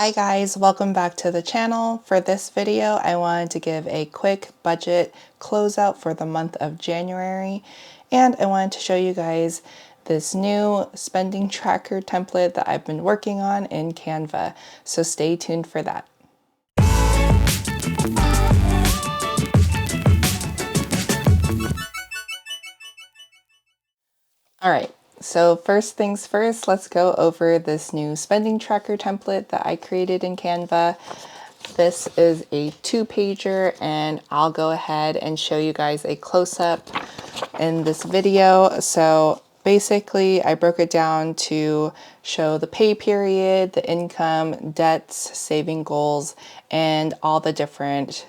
Hi guys, welcome back to the channel. For this video, I wanted to give a quick budget closeout for the month of January, and I wanted to show you guys this new spending tracker template that I've been working on in Canva. So stay tuned for that. All right, so first things first, let's go over this new spending tracker template that I created in Canva. This is a 2-pager, and I'll go ahead and show you guys a close-up in this video. So basically, I broke it down to show the pay period, the income, debts, saving goals, and all the different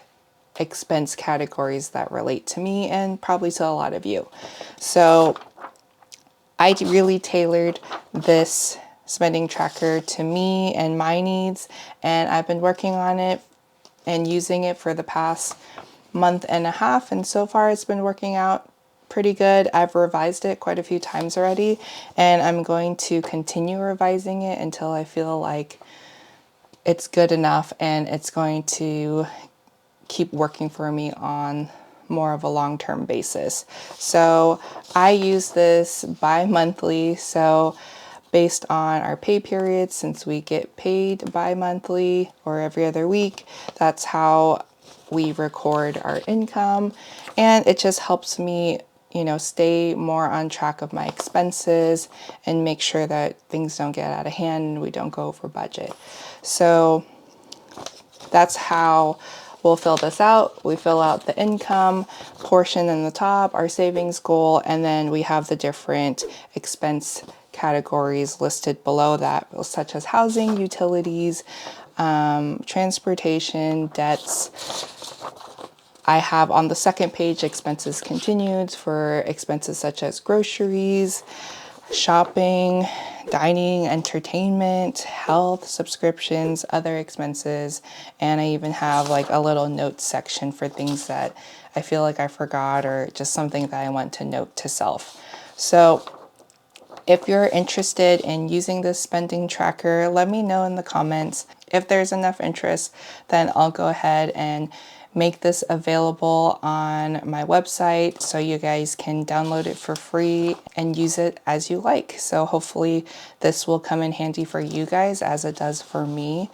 expense categories that relate to me and probably to a lot of you. So I really tailored this spending tracker to me and my needs, and I've been working on it and using it for the past month and a half, and so far it's been working out pretty good. I've revised it quite a few times already, and I'm going to continue revising it until I feel like it's good enough and it's going to keep working for me on more of a long-term basis. So I use this bi-monthly, so based on our pay period, since we get paid bi-monthly or every other week, that's how we record our income, and it just helps me, you know, stay more on track of my expenses and make sure that things don't get out of hand and we don't go over budget. So that's how we'll fill this out. We fill out the income portion in the top, our savings goal, and then we have the different expense categories listed below that, such as housing, utilities, transportation, debts. I have on the second page expenses continued for expenses such as groceries, shopping, dining, entertainment, health, subscriptions, other expenses, and I even have like a little notes section for things that I feel like I forgot or just something that I want to note to self. So if you're interested in using this spending tracker, let me know in the comments. If there's enough interest, then I'll go ahead and make this available on my website so you guys can download it for free and use it as you like. So hopefully this will come in handy for you guys as it does for me.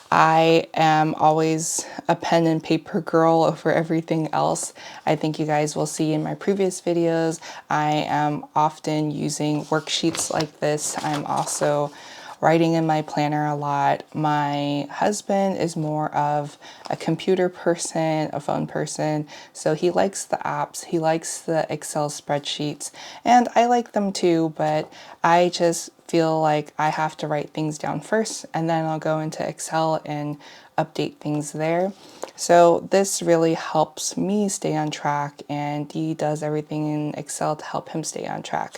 I am always a pen and paper girl over everything else. I think you guys will see in my previous videos, I am often using worksheets like this. I'm also writing in my planner a lot. My husband is more of a computer person, a phone person, so he likes the apps, he likes the Excel spreadsheets, and I like them too, but I just feel like I have to write things down first and then I'll go into Excel and update things there. So this really helps me stay on track, and he does everything in Excel to help him stay on track.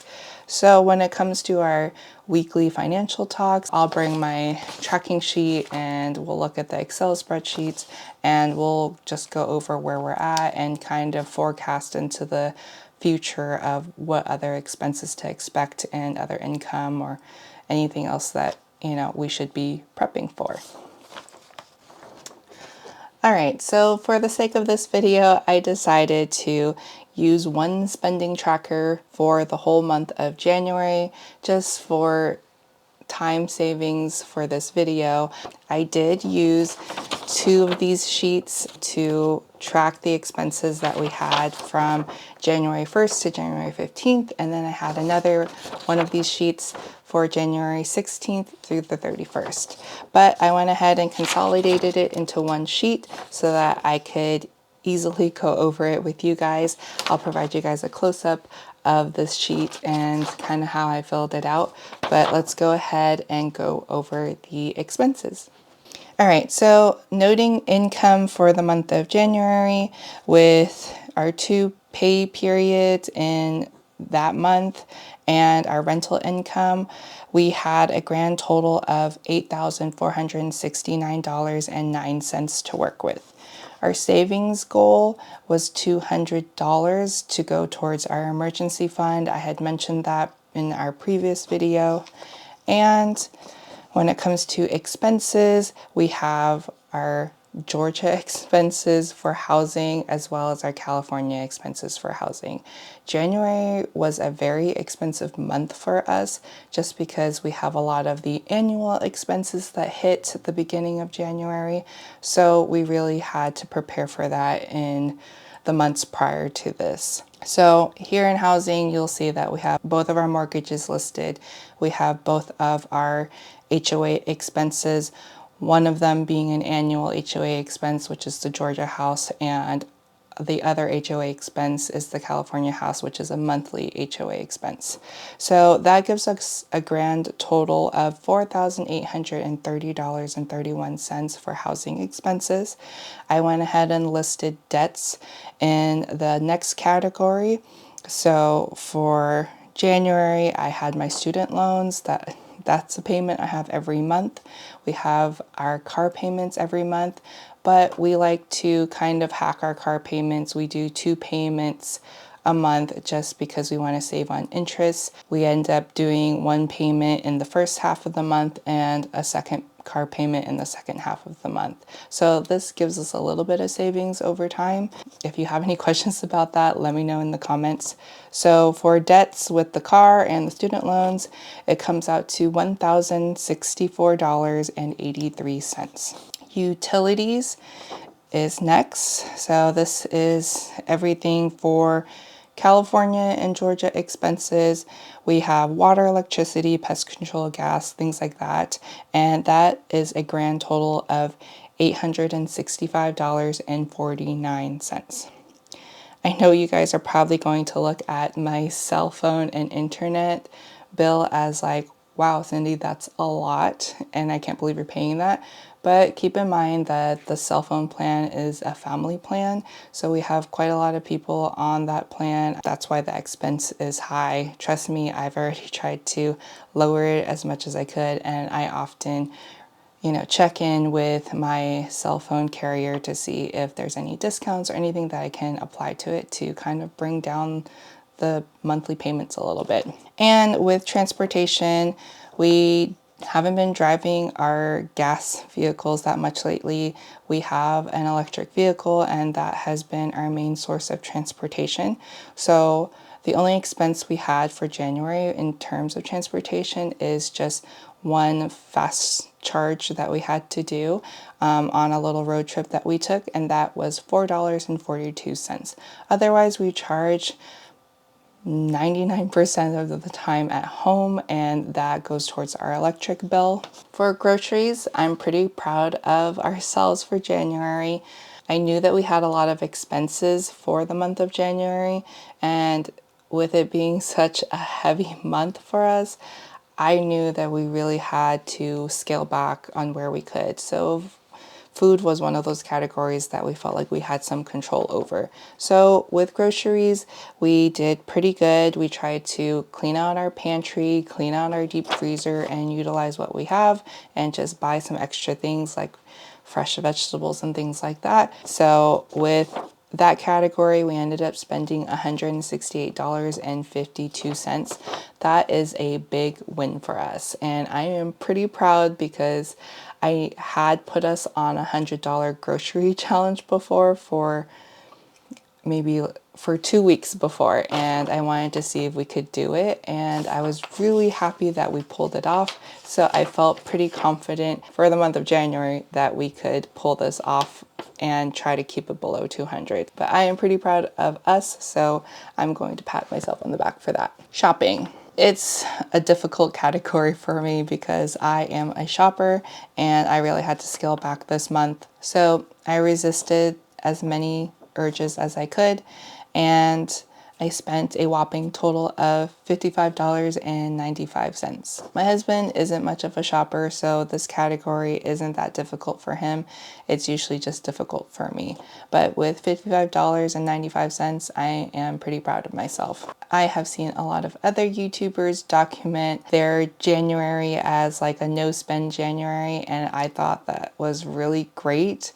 So when it comes to our weekly financial talks, I'll bring my tracking sheet and we'll look at the Excel spreadsheets and we'll just go over where we're at and kind of forecast into the future of what other expenses to expect and other income or anything else that, you know, we should be prepping for. All right, so for the sake of this video, I decided to use one spending tracker for the whole month of January, just for time savings for this video. I did use 2 of these sheets to track the expenses that we had from January 1st to January 15th, and then I had another one of these sheets for January 16th through the 31st. But I went ahead and consolidated it into one sheet so that I could easily go over it with you guys. I'll provide you guys a close-up of this sheet and kind of how I filled it out, but let's go ahead and go over the expenses. All right, so noting income for the month of January with our 2 pay periods in that month and our rental income, we had a grand total of $8,469.09 to work with. Our savings goal was $200 to go towards our emergency fund. I had mentioned that in our previous video. And When it comes to expenses, we have our Georgia expenses for housing as well as our California expenses for housing. January was a very expensive month for us just because we have a lot of the annual expenses that hit at the beginning of January. So we really had to prepare for that in the months prior to this. So here in housing, you'll see that we have both of our mortgages listed. We have both of our HOA expenses, one of them being an annual HOA expense, which is the Georgia house, and the other HOA expense is the California house, which is a monthly HOA expense. So that gives us a grand total of $4,830.31 for housing expenses. I went ahead and listed debts in the next category. So for January, I had my student loans. That's a payment I have every month. We have our car payments every month, but we like to kind of hack our car payments. We do 2 payments a month just because we want to save on interest. We end up doing 1 payment in the first half of the month and a second car payment in the second half of the month. So this gives us a little bit of savings over time. If you have any questions about that, let me know in the comments. So for debts with the car and the student loans, it comes out to $1,064.83. Utilities is next. So this is everything for California and Georgia expenses. We have water, electricity, pest control, gas, things like that. And that is a grand total of $865.49. I know you guys are probably going to look at my cell phone and internet bill as like, wow, Cindy, that's a lot, and I can't believe you're paying that. But keep in mind that the cell phone plan is a family plan, so we have quite a lot of people on that plan. That's why the expense is high. Trust me, I've already tried to lower it as much as I could, and I often check in with my cell phone carrier to see if there's any discounts or anything that I can apply to it to kind of bring down the monthly payments a little bit. And with transportation, we haven't been driving our gas vehicles that much lately. We have an electric vehicle, and that has been our main source of transportation. So the only expense we had for January in terms of transportation is just one fast charge that we had to do on a little road trip that we took, and that was $4.42. Otherwise, we charge 99% of the time at home, and that goes towards our electric bill. For groceries, I'm pretty proud of ourselves for January. I knew that we had a lot of expenses for the month of January, and with it being such a heavy month for us, I knew that we really had to scale back on where we could. So food was one of those categories that we felt like we had some control over. So with groceries, we did pretty good. We tried to clean out our pantry, clean out our deep freezer, and utilize what we have and just buy some extra things like fresh vegetables and things like that. So with that category, we ended up spending $168.52. That is a big win for us, and I am pretty proud because I had put us on a $100 grocery challenge before for 2 weeks before, and I wanted to see if we could do it, and I was really happy that we pulled it off. So I felt pretty confident for the month of January that we could pull this off and try to keep it below 200. But I am pretty proud of us, so I'm going to pat myself on the back for that. Shopping. It's a difficult category for me because I am a shopper and I really had to scale back this month. So I resisted as many urges as I could, and I spent a whopping total of $55.95. My husband isn't much of a shopper, so this category isn't that difficult for him. It's usually just difficult for me. But with $55.95, I am pretty proud of myself. I have seen a lot of other YouTubers document their January as like a no-spend January, and I thought that was really great.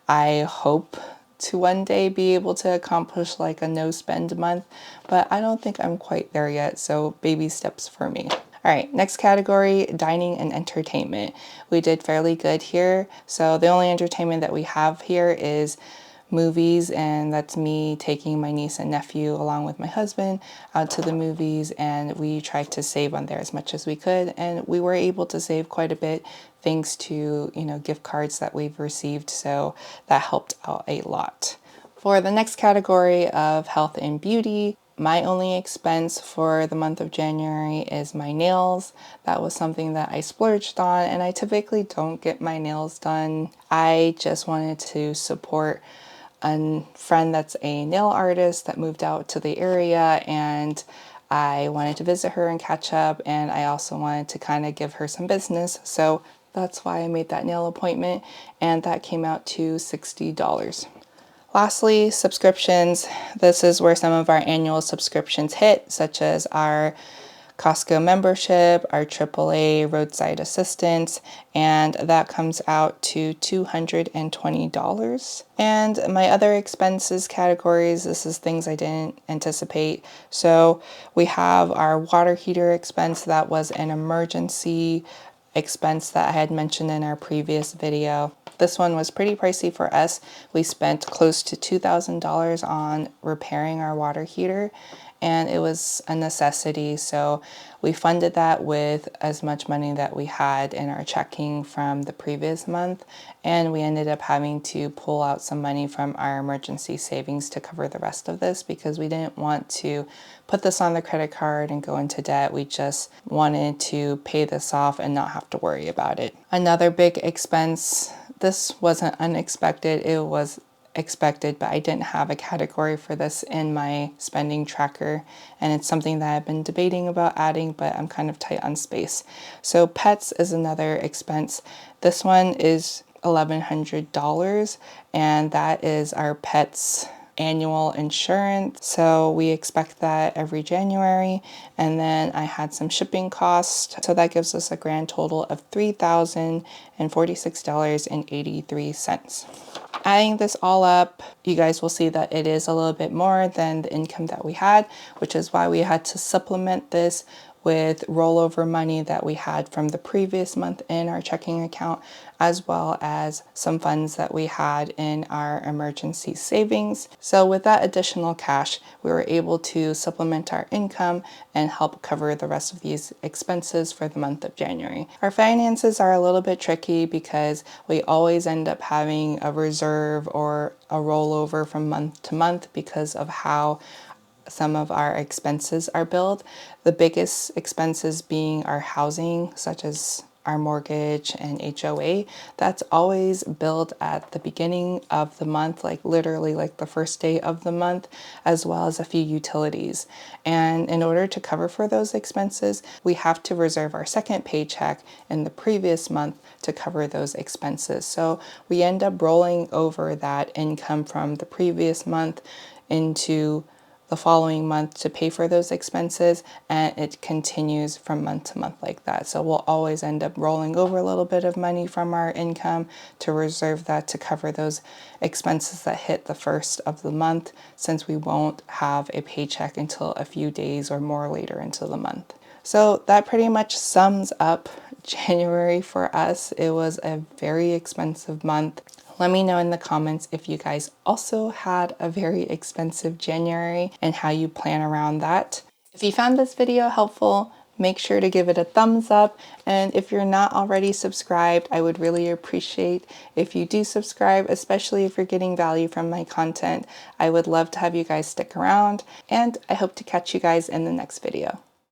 I hope to one day be able to accomplish like a no spend month, but I don't think I'm quite there yet, so baby steps for me. All right, next category, dining and entertainment. We did fairly good here. So the only entertainment that we have here is movies, and that's me taking my niece and nephew along with my husband out to the movies, and we tried to save on there as much as we could, and we were able to save quite a bit thanks to, gift cards that we've received, so that helped out a lot. For the next category of health and beauty, my only expense for the month of January is my nails. That was something that I splurged on, and I typically don't get my nails done. I just wanted to support a friend that's a nail artist that moved out to the area, and I wanted to visit her and catch up, and I also wanted to kind of give her some business. So that's why I made that nail appointment, and that came out to $60. Lastly, subscriptions. This is where some of our annual subscriptions hit, such as our Costco membership, our AAA roadside assistance, and that comes out to $220. And my other expenses categories, this is things I didn't anticipate. So we have our water heater expense. That was an emergency expense that I had mentioned in our previous video. This one was pretty pricey for us. We spent close to $2,000 on repairing our water heater, and it was a necessity. So we funded that with as much money that we had in our checking from the previous month, and we ended up having to pull out some money from our emergency savings to cover the rest of this because we didn't want to put this on the credit card and go into debt. We just wanted to pay this off and not have to worry about it. Another big expense, this wasn't unexpected, it was expected, but I didn't have a category for this in my spending tracker, and it's something that I've been debating about adding, but I'm kind of tight on space. So pets is another expense. This one is $1,100, and that is our pets annual insurance. So we expect that every January, and then I had some shipping costs, so that gives us a grand total of $3,046.83. Adding this all up, you guys will see that it is a little bit more than the income that we had, which is why we had to supplement this with rollover money that we had from the previous month in our checking account, as well as some funds that we had in our emergency savings. So with that additional cash, we were able to supplement our income and help cover the rest of these expenses for the month of January. Our finances are a little bit tricky because we always end up having a reserve or a rollover from month to month because of how some of our expenses are billed. The biggest expenses being our housing, such as our mortgage and HOA. That's always billed at the beginning of the month, like literally like the first day of the month, as well as a few utilities. And in order to cover for those expenses, we have to reserve our second paycheck in the previous month to cover those expenses. So we end up rolling over that income from the previous month into the following month to pay for those expenses, and it continues from month to month like that. So we'll always end up rolling over a little bit of money from our income to reserve that to cover those expenses that hit the first of the month, since we won't have a paycheck until a few days or more later into the month. So that pretty much sums up January for us. It was a very expensive month. Let me know in the comments if you guys also had a very expensive January and how you plan around that. If you found this video helpful, make sure to give it a thumbs up. And if you're not already subscribed, I would really appreciate if you do subscribe, especially if you're getting value from my content. I would love to have you guys stick around, and I hope to catch you guys in the next video.